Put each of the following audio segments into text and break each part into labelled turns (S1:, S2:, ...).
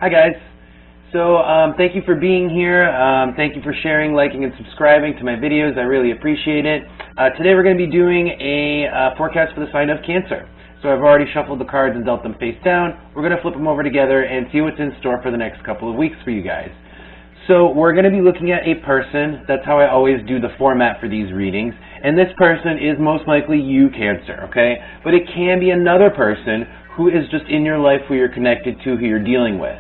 S1: Hi guys. So thank you for being here. Thank you for sharing, liking, and subscribing to my videos. I really appreciate it. Today we're going to be doing a forecast for the sign of Cancer. So I've already shuffled the cards and dealt them face down. We're going to flip them over together and see what's in store for the next couple of weeks for you guys. So we're going to be looking at a person. That's how I always do the format for these readings. And this person is most likely you, Cancer, okay? But it can be another person who is just in your life who you're connected to, who you're dealing with.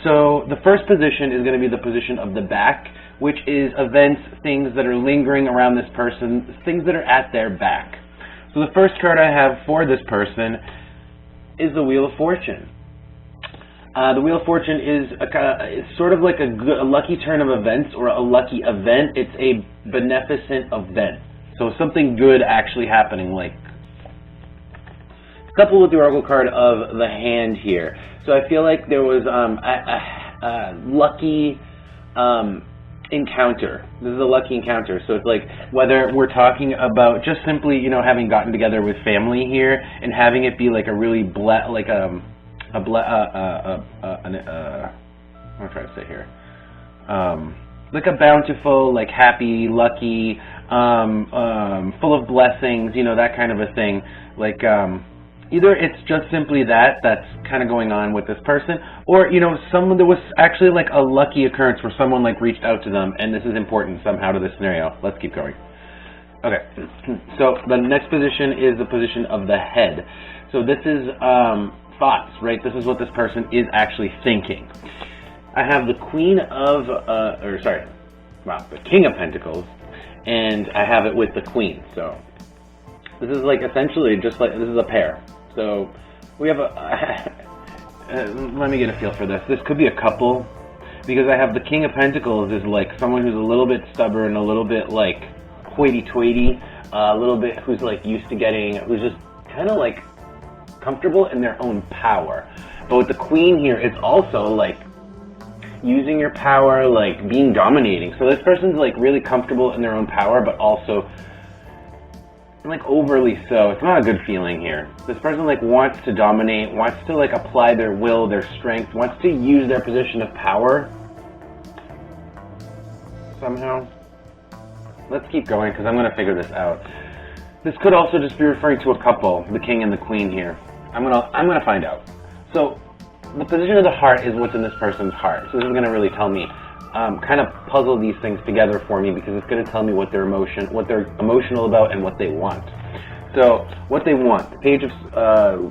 S1: So the first position is going to be the position of the back, which is events, things that are lingering around this person, things that are at their back. So the first card I have for this person is the Wheel of Fortune. The Wheel of Fortune is it's sort of like a lucky turn of events or a lucky event. It's a beneficent event. So something good actually happening, like coupled with the Oracle card of the Hand here. So I feel like there was a lucky encounter. This is a lucky encounter. So it's like whether we're talking about just simply, you know, having gotten together with family here and having it be like a really what am I trying to say here? Like a bountiful, like happy, lucky, full of blessings, you know, that kind of a thing. Like either it's just simply that's kind of going on with this person, or, you know, there was actually like a lucky occurrence where someone like reached out to them, and this is important somehow to this scenario. Let's keep going. Okay, so the next position is the position of the head. So this is thoughts, right? This is what this person is actually thinking. I have the the King of Pentacles, and I have it with the Queen. So this is like essentially just like, this is a pair. So we have let me get a feel for this. This could be a couple, because I have the King of Pentacles is like someone who's a little bit stubborn, a little bit like hoity-toity, a little bit who's like used to who's just kind of like comfortable in their own power. But with the Queen here, it's also like using your power, like being dominating. So this person's like really comfortable in their own power, but also like overly so. It's not a good feeling here. This person like wants to dominate, wants to like apply their will, their strength, wants to use their position of power somehow. Let's keep going because I'm going to figure this out. This could also just be referring to a couple, the King and the Queen here. I'm gonna find out. So the position of the heart is what's in this person's heart. So this is going to really tell me, kind of puzzle these things together for me, because it's going to tell me what they're emotional about and what they want. So what they want, the Page of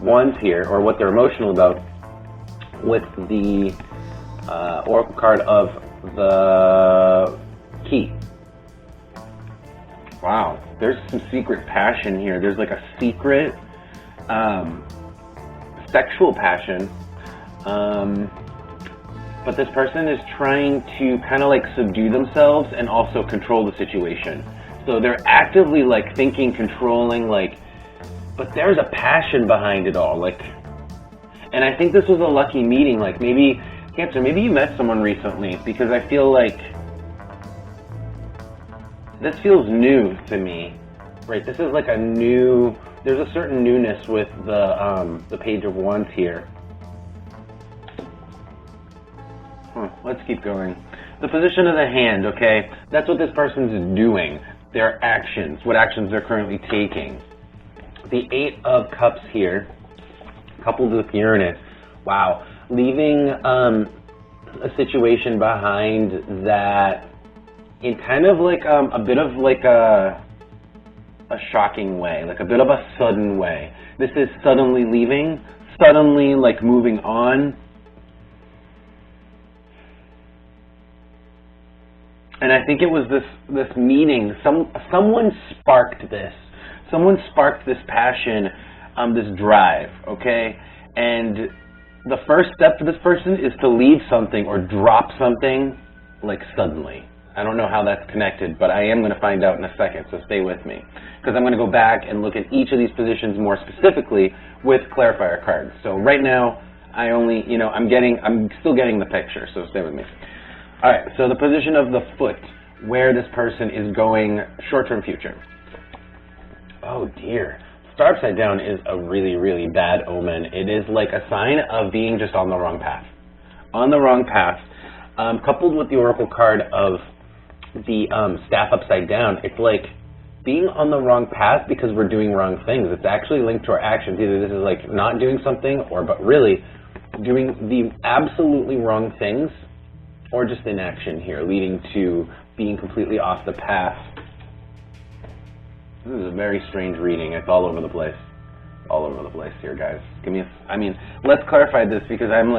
S1: Wands here, or what they're emotional about, with the Oracle card of the Key. Wow, there's some secret passion here. There's like a secret sexual passion. But this person is trying to kind of like subdue themselves and also control the situation. So they're actively like thinking, controlling, like, but there's a passion behind it all. Like, and I think this was a lucky meeting. Like maybe, Cancer, maybe you met someone recently, because I feel like this feels new to me, right? This is like there's a certain newness with the Page of Wands here. Let's keep going. The position of the Hand, okay? That's what this person's doing. Their actions, what actions they're currently taking. The Eight of Cups here, coupled with Uranus. Wow. Leaving a situation behind that in kind of like a bit of like a shocking way, like a bit of a sudden way. This is suddenly leaving, suddenly like moving on. And I think it was this meeting, someone sparked this. Someone sparked this passion, this drive, okay? And the first step for this person is to leave something or drop something, like suddenly. I don't know how that's connected, but I am going to find out in a second, so stay with me. Because I'm going to go back and look at each of these positions more specifically with clarifier cards. So right now, I'm still getting the picture, so stay with me. All right, so the position of the foot, where this person is going, short-term future. Oh dear. Star upside down is a really, really bad omen. It is like a sign of being just on the wrong path. on the wrong path, coupled with the oracle card of the staff upside down. It's like being on the wrong path because we're doing wrong things. It's actually linked to our actions. Either this is like not doing something, or but really doing the absolutely wrong things, or just inaction here, leading to being completely off the path. This is a very strange reading. It's all over the place. All over the place here, guys. Let's clarify this, because I'm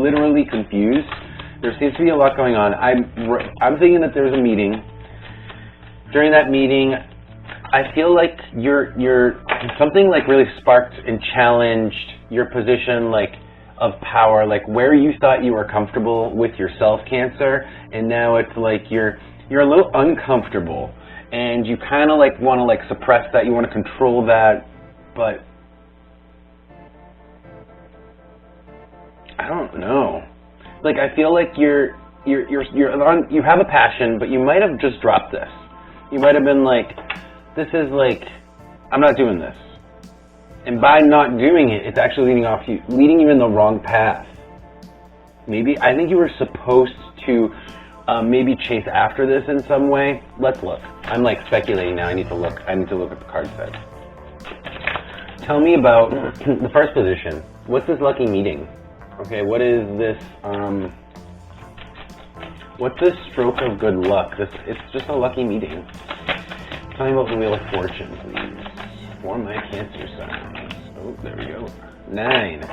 S1: literally confused. There seems to be a lot going on. I'm thinking that there's a meeting. During that meeting, I feel like something like really sparked and challenged your position, like, of power, like where you thought you were comfortable with yourself, Cancer, and now it's like you're a little uncomfortable, and you kind of like want to like suppress that, you want to control that, but I don't know. Like, I feel like you have a passion, but you might have just dropped this. You might have been like, this is like, I'm not doing this. And by not doing it, it's actually leading you in the wrong path. Maybe, I think you were supposed to maybe chase after this in some way. Let's look. I'm like speculating now. I need to look at the card set. Tell me about the first position. What's this lucky meeting? Okay, what is this, what's this stroke of good luck? It's just a lucky meeting. Tell me about the Wheel of Fortune, please. For my Cancer signs. Oh, there we go. 9.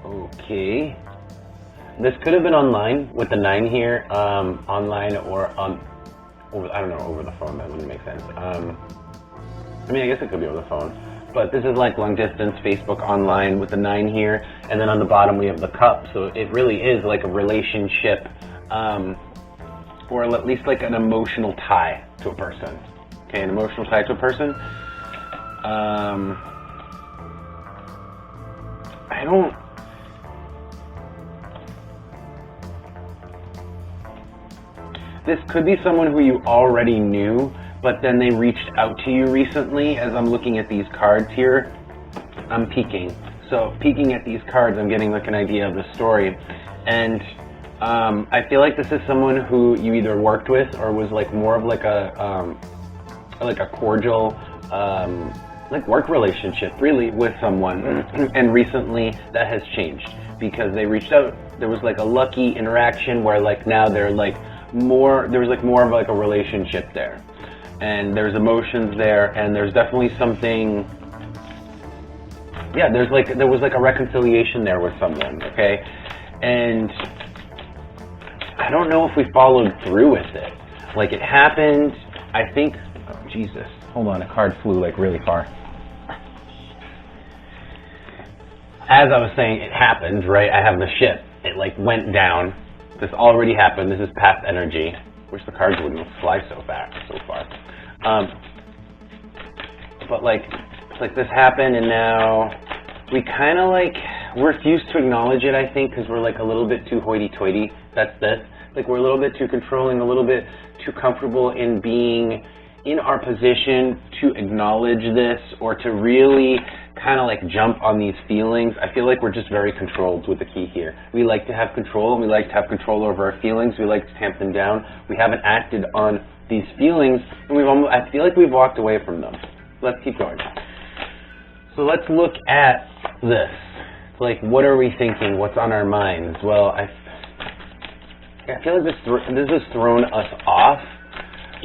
S1: Okay. This could have been online with the 9 here. Online or over the phone. That wouldn't make sense. I guess it could be over the phone. But this is like long distance, Facebook, online with the 9 here. And then on the bottom we have the cup. So it really is like a relationship, or at least like an emotional tie to a person. Okay, an emotional tie to a person. This could be someone who you already knew, but then they reached out to you recently. As I'm looking at these cards here, I'm peeking. So peeking at these cards, I'm getting like an idea of the story. And I feel like this is someone who you either worked with or was like more of like a cordial, like work relationship really with someone. And recently that has changed because they reached out. There was like a lucky interaction where like now they're like there was like more of like a relationship there, and there's emotions there, and there's definitely something, yeah, there was like a reconciliation there with someone, okay? And I don't know if we followed through with it. Like, it happened, I think, oh Jesus, hold on, a card flew like really far. As I was saying, it happened, right? I have the ship, it like went down. This already happened. This is past energy. Wish the cards wouldn't fly so fast, so far. But like, it's like this happened, and now we kind of like refuse to acknowledge it. I think because we're like a little bit too hoity-toity. That's this. Like we're a little bit too controlling, a little bit too comfortable in being in our position to acknowledge this or to really kind of like jump on these feelings. I feel like we're just very controlled with the key here. We like to have control, and we like to have control over our feelings. We like to tamp them down. We haven't acted on these feelings, and I feel like we've walked away from them. Let's keep going. So let's look at this. Like, what are we thinking? What's on our minds? Well, I feel like this has thrown us off.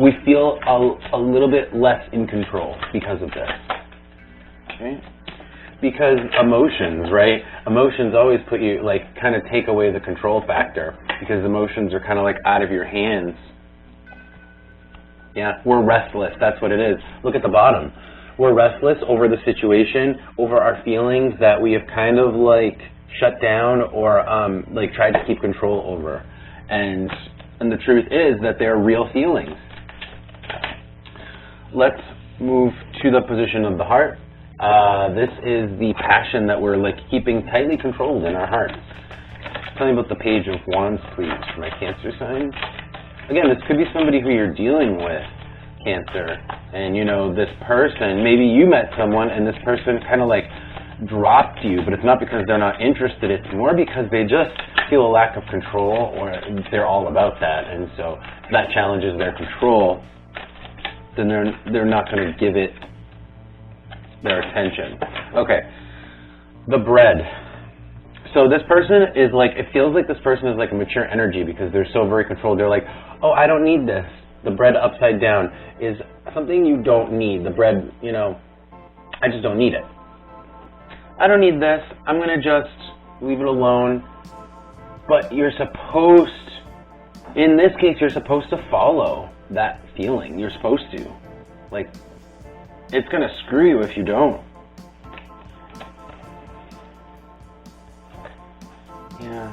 S1: We feel a little bit less in control because of this. Okay? Because emotions, right? Emotions always put you, like, kind of take away the control factor because emotions are kind of like out of your hands. Yeah, we're restless. That's what it is. Look at the bottom. We're restless over the situation, over our feelings that we have kind of like shut down or like tried to keep control over. And the truth is that they're real feelings. Let's move to the position of the heart. This is the passion that we're like keeping tightly controlled in our hearts. Tell me about the Page of Wands, please, for my Cancer sign. Again, this could be somebody who you're dealing with, Cancer. And you know, this person, maybe you met someone and this person kind of like dropped you, but it's not because they're not interested, it's more because they just feel a lack of control, or they're all about that, and so if that challenges their control, then they're not going to give it their attention. Okay, the bread. So this person is like, it feels like this person is like a mature energy because they're so very controlled. They're like, oh, I don't need this. The bread upside down is something you don't need. The bread, you know, I just don't need it. I don't need this. I'm going to just leave it alone. But you're supposed, in this case, you're supposed to follow that feeling. You're supposed to. Like, it's going to screw you if you don't. Yeah.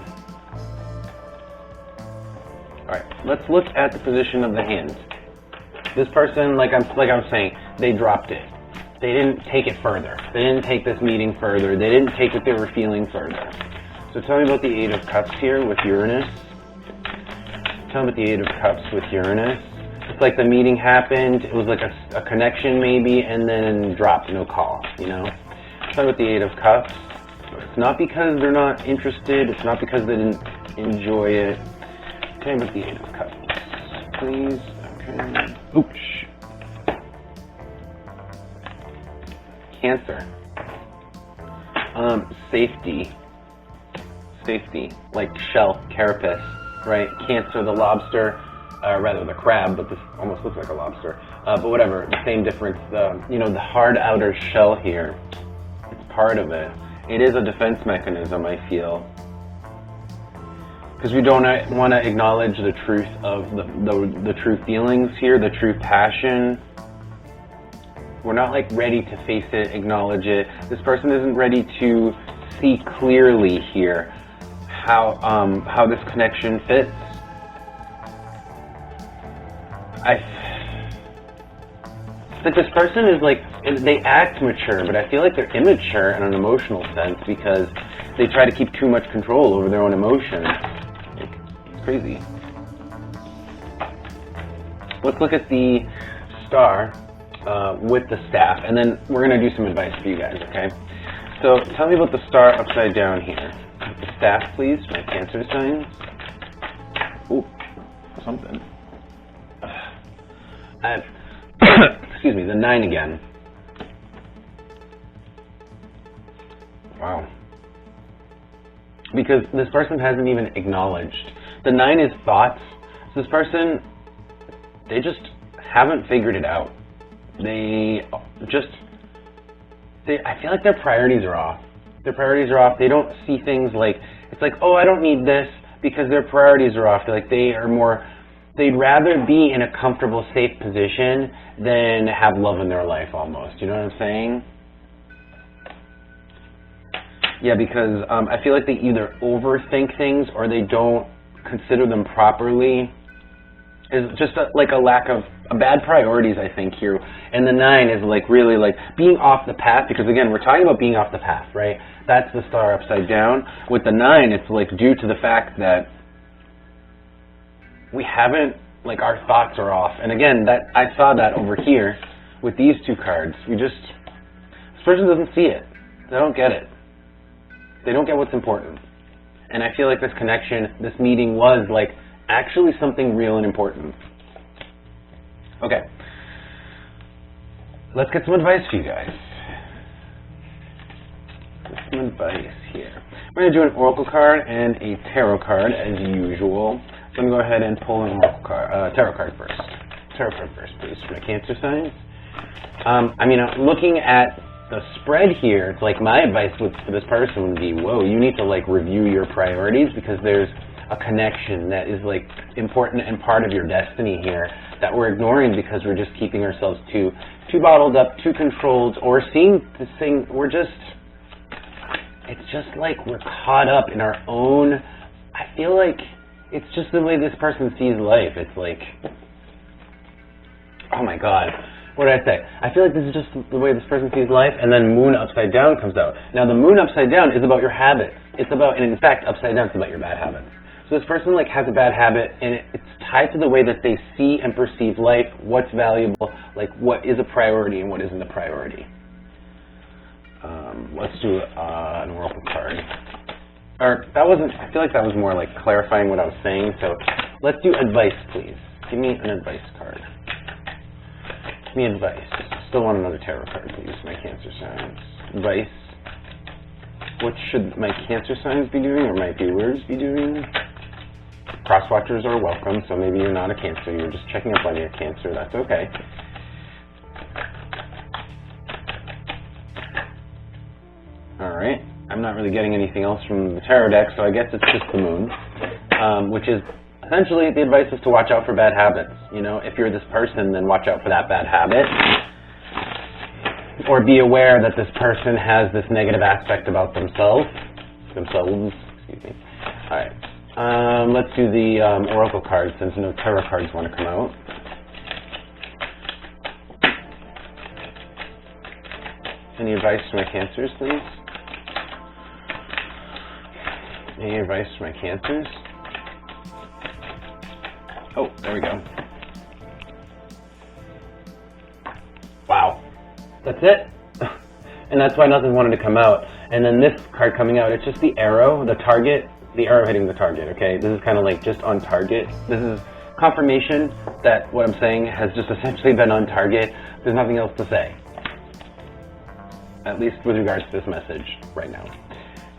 S1: Alright, let's look at the position of the hands. This person, like I'm saying, they dropped it. They didn't take it further. They didn't take this meeting further. They didn't take what they were feeling further. So tell me about the Eight of Cups here with Uranus. Tell me about the Eight of Cups with Uranus. It's like the meeting happened, it was like a connection maybe, and then dropped, no call, you know? Tell me about the Eight of Cups. It's not because they're not interested, it's not because they didn't enjoy it. Tell me about the Eight of Cups, please. Okay. Oops. Cancer. Safety. Safety, like shell, carapace, right? Cancer, the lobster, rather the crab, but this almost looks like a lobster. But whatever, the same difference. You know, the hard outer shell here, it's part of it. It is a defense mechanism, I feel. Because we don't want to acknowledge the truth of the true feelings here, the true passion. We're not like ready to face it, acknowledge it. This person isn't ready to see clearly here how this connection fits. But this person is like, they act mature, but I feel like they're immature in an emotional sense because they try to keep too much control over their own emotions. It's crazy. Let's look at the star with the staff, and then we're going to do some advice for you guys, okay? So tell me about the star upside down here. The staff, please, my Cancer signs. Ooh, something. Excuse me, the 9 again. Wow. Because this person hasn't even acknowledged. The 9 is thoughts. So this person, they just haven't figured it out. I feel like their priorities are off. Their priorities are off. They don't see things like, it's like, oh, I don't need this, because their priorities are off. They're like, they'd rather be in a comfortable, safe position than have love in their life almost. You know what I'm saying? Yeah, because I feel like they either overthink things or they don't consider them properly. It's just like a lack of bad priorities, I think, here. And the 9 is like really like being off the path, because again, we're talking about being off the path, right? That's the star upside down. With the 9, it's like due to the fact that we haven't, like, our thoughts are off. And again, that I saw that over here with these 2 cards. This person doesn't see it. They don't get it. They don't get what's important. And I feel like this connection, this meeting was like actually something real and important. Okay. Let's get some advice for you guys. Some advice here. We're going to do an oracle card and a tarot card as usual. So I'm going to go ahead and pull an oracle card, tarot card first. Tarot card first, please, for my Cancer signs. Looking at the spread here, it's like my advice for this person would be, whoa, you need to like review your priorities, because there's a connection that is like important and part of your destiny here that we're ignoring because we're just keeping ourselves too bottled up, too controlled, or seeing this thing, it's just like we're caught up in our own, I feel like it's just the way this person sees life. It's like, oh my God, what did I say? I feel like this is just the way this person sees life, and then moon upside down comes out. Now the moon upside down is about your habits. It's about, and in fact, upside down is about your bad habits. So this person like has a bad habit, and it's tied to the way that they see and perceive life, what's valuable, like what is a priority and what isn't a priority.
S2: Let's do an oracle card. Or that wasn't, I feel like that was more like clarifying what I was saying, so let's do advice, please. Give me an advice card. Give me advice. Still want another tarot card, please, my Cancer signs. Advice. What should my Cancer signs be doing, or my viewers be doing? Cross-watchers are welcome, so maybe you're not a Cancer, you're just checking up on your Cancer, that's okay. Alright, I'm not really getting anything else from the tarot deck, so I guess it's just the moon, which is essentially the advice is to watch out for bad habits. You know, if you're this person, then watch out for that bad habit. Or be aware that this person has this negative aspect about themselves, excuse me. Alright, let's do the oracle cards since no tarot cards want to come out. Any advice for my Cancers, please? Any advice for my Cancers? Oh, there we go. Wow. That's it. And that's why nothing wanted to come out. And then this card coming out, it's just the arrow, the target, the arrow hitting the target, okay? This is kind of like just on target. This is confirmation that what I'm saying has just essentially been on target. There's nothing else to say. At least with regards to this message right now.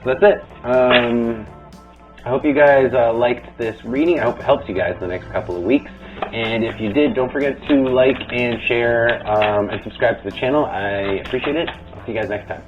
S2: So that's it. I hope you guys liked this reading. I hope it helps you guys in the next couple of weeks. And if you did, don't forget to like and share and subscribe to the channel. I appreciate it. I'll see you guys next time.